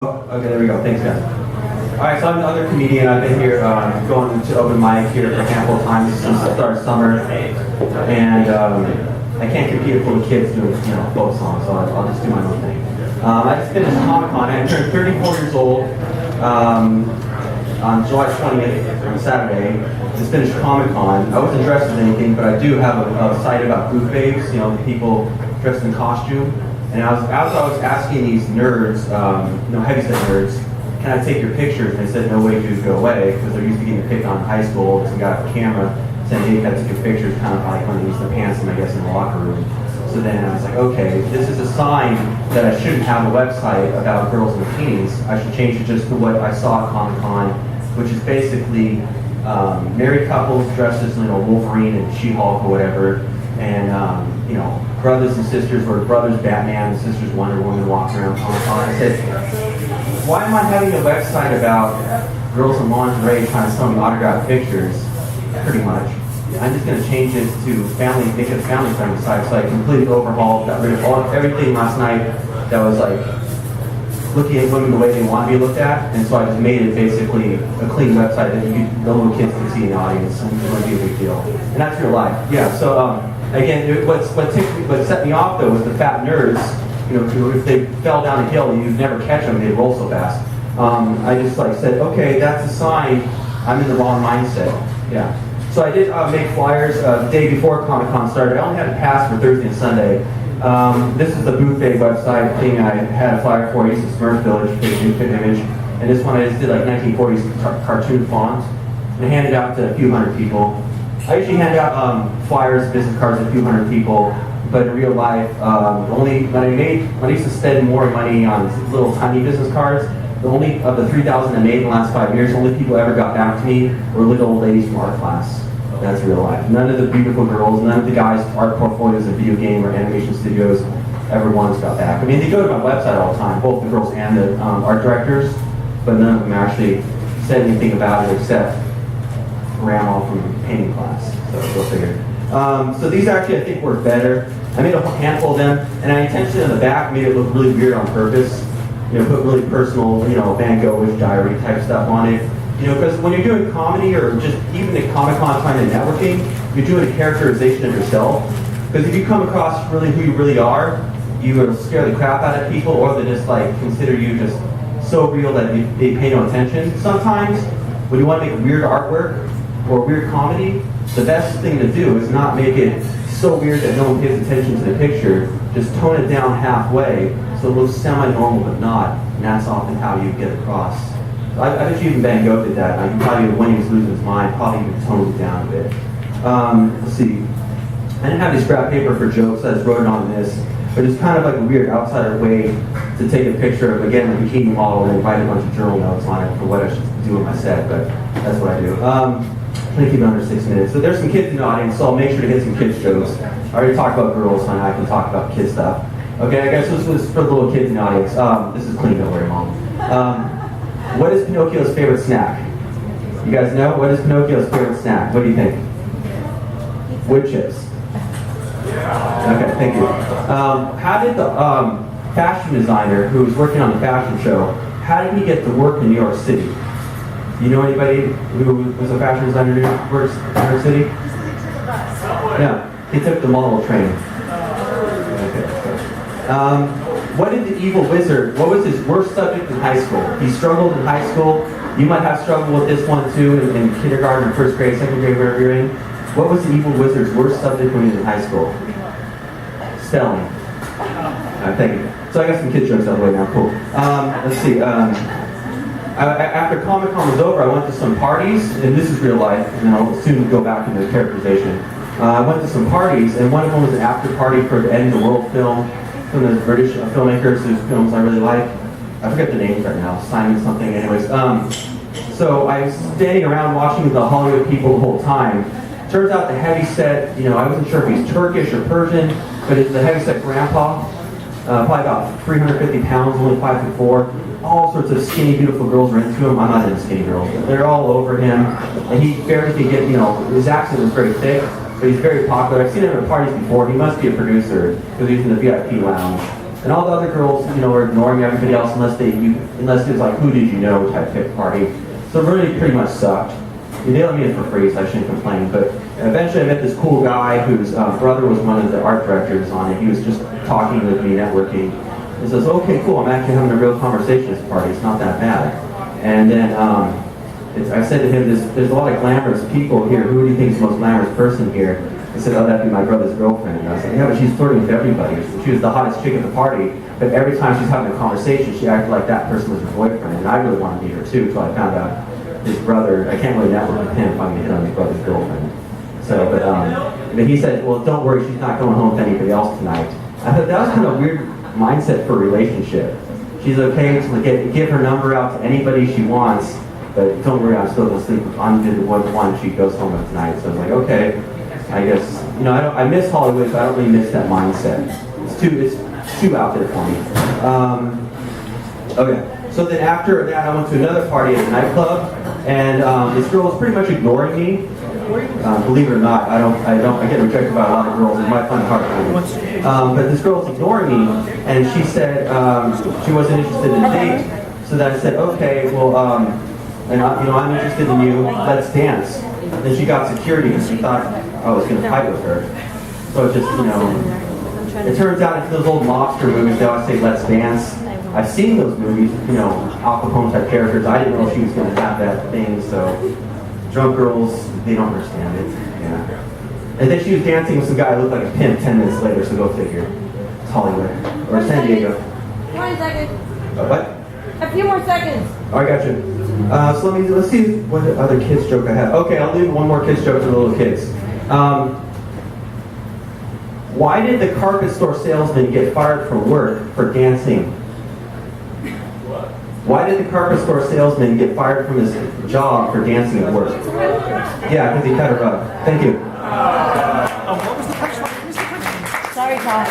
Okay, there we go. Thanks, guys. All right, so I'm the other comedian. I've been here going to open mic here for a handful of times since the start of summer, and I can't compete with the kids doing folk songs, so I'll just do my own thing. I just finished Comic-Con. I turned 34 years old on July 20th on Saturday. Just finished Comic-Con. I wasn't dressed as anything, but I do have a site about booth babes, the people dressed in costume. And as I was asking these nerds, heavyset nerds, can I take your pictures? And they said, no way, dude, go away, because they're used to getting picked on in high school. Some guy with a camera saying, hey, can I take your pictures? Kind of like when they use the pants, I guess, in the locker room. So then I was like, okay, this is a sign that I shouldn't have a website about girls in bikinis. I should change it just to what I saw at Comic-Con, which is basically married couples dressed as Wolverine and She-Hulk or whatever, and brothers and sisters, or brothers Batman and sisters Wonder Woman walking around Comic-Con. I said, why am I having a website about girls in lingerie trying to sell me autographed pictures? Pretty much. I'm just going to change it to make it a family-friendly site. So I completely overhauled, got rid of everything last night that was like looking at women the way they want to be looked at, and so I just made it basically a clean website that the little kids can see in the audience, and it wouldn't be a big deal. And that's real life. Yeah, so again, what set me off though was the fat nerds. If they fell down a hill, you'd never catch them; they'd roll so fast. I just said, okay, that's a sign I'm in the wrong mindset. Yeah. So I did make flyers the day before Comic-Con started. I only had a pass for Thursday and Sunday. This is the Booth Day website thing I had a flyer for. I used the Smurf Village, big new image, and this one I just did 1940s cartoon font, and I handed out to a few hundred people. I usually hand out flyers, business cards to a few hundred people, but in real life, when I used to spend more money on little tiny business cards, only of the 3,000 I made in the last 5 years, only people ever got back to me were little old ladies from art class. That's real life. None of the beautiful girls, none of the guys' art portfolios in video game or animation studios ever once got back. I mean, they go to my website all the time, both the girls and the art directors, but none of them actually said anything about it except ran off from painting class. So go figure. So these actually, I think, work better. I made a handful of them, and I intentionally on the back made it look really weird on purpose. Put really personal, Van Gogh-ish diary type stuff on it. Because when you're doing comedy or just even at Comic-Con trying to networking, you're doing a characterization of yourself. Because if you come across really who you really are, you will scare the crap out of people, or they just consider you just so real that they pay no attention. Sometimes when you want to make weird artwork or weird comedy, the best thing to do is not make it so weird that no one pays attention to the picture. Just tone it down halfway so it looks semi-normal but not, and that's often how you get across. I bet you even Van Gogh did that. I can probably, when he was losing his mind, probably even toned it down a bit. Let's see. I didn't have any scrap paper for jokes, I just wrote it on this. But it's kind of like a weird outsider way to take a picture of, again, a bikini model and write a bunch of journal notes on it for what I should do in my set, but that's what I do. Try to keep it under 6 minutes. So there's some kids in the audience, so I'll make sure to hit some kids jokes. I already talked about girls, so now I can talk about kid stuff. Okay, I guess this was for the little kids in the audience. This is clean, don't worry, Mom. What is Pinocchio's favorite snack? You guys know? What is Pinocchio's favorite snack? What do you think? Wood chips. Okay, thank you. How did the fashion designer who was working on the fashion show, how did he get to work in New York City? You know anybody who was a fashion designer who works in New York City? Yeah, he took the model train. Okay. What did the evil wizard, what was his worst subject in high school? He struggled in high school. You might have struggled with this one too in kindergarten or first grade, second grade, wherever you're in. What was the evil wizard's worst subject when he was in high school? Spelling. Thank you. So I got some kid jokes out of the way now, cool. Let's see. After Comic-Con was over, I went to some parties, and this is real life, and then I'll soon go back into characterization. I went to some parties, and one of them was an after party for the End of the World film from the British filmmakers whose films I really like. I forget the names right now, Simon something, anyways. So I was standing around watching the Hollywood people the whole time. Turns out the heavyset, I wasn't sure if he's Turkish or Persian, but it's the heavyset grandpa, probably about 350 pounds, only 5'4". All sorts of skinny, beautiful girls are into him. I'm not into skinny girls. They're all over him, and he barely can get, his accent is very thick, but he's very popular. I've seen him at parties before. He must be a producer, because he's in the VIP lounge. And all the other girls, you know, were ignoring everybody else unless it was like, who did you know type hip party. So it really pretty much sucked. They let me in for free, so I shouldn't complain. But eventually I met this cool guy whose brother was one of the art directors on it. He was just talking with me, networking. He says, okay, cool, I'm actually having a real conversation at this party. It's not that bad. And then I said to him, there's a lot of glamorous people here. Who do you think is the most glamorous person here? He said, oh, that'd be my brother's girlfriend. And I was like, yeah, but she's flirting with everybody. She was the hottest chick at the party, but every time she's having a conversation, she acted like that person was her boyfriend. And I really wanted to meet her too, until I found out his brother, I can't really network with him if I'm going to hit on his brother's girlfriend. So, but he said, well, don't worry, she's not going home with anybody else tonight. I thought that was kind of a weird mindset for a relationship. She's okay to give her number out to anybody she wants, but don't worry, I'm still going to sleep on the one she goes home with tonight. So I was like, okay, I guess, you know, I miss Hollywood, but I don't really miss that mindset. It's too out there for me. Okay. So then after that, I went to another party at a nightclub, and this girl was pretty much ignoring me. Believe it or not, I get rejected by a lot of girls. It might find it hard for me. But this girl was ignoring me, and she said she wasn't interested in a date. So then I said, okay, well, I'm interested in you. Let's dance. And then she got security because she thought I was going to fight with her. So it just, you know, it turns out in those old mobster movies, they always say, let's dance. I've seen those movies, you know, Al Capone type characters. I didn't know she was going to have that thing, so drunk girls, they don't understand it. Yeah. And then she was dancing with some guy who looked like a pimp 10 minutes later, so go figure. It's Hollywood. Or San Diego. 20 seconds. What? A few more seconds. Oh, I got you. So let's see what other kids joke I have. Okay, I'll do one more kids joke for the little kids. Why did the carpet store salesman get fired from work for dancing? Why did the carpet store salesman get fired from his job for dancing at work? Yeah, because he cut her up. Thank you. What was the punchline? Sorry, Todd.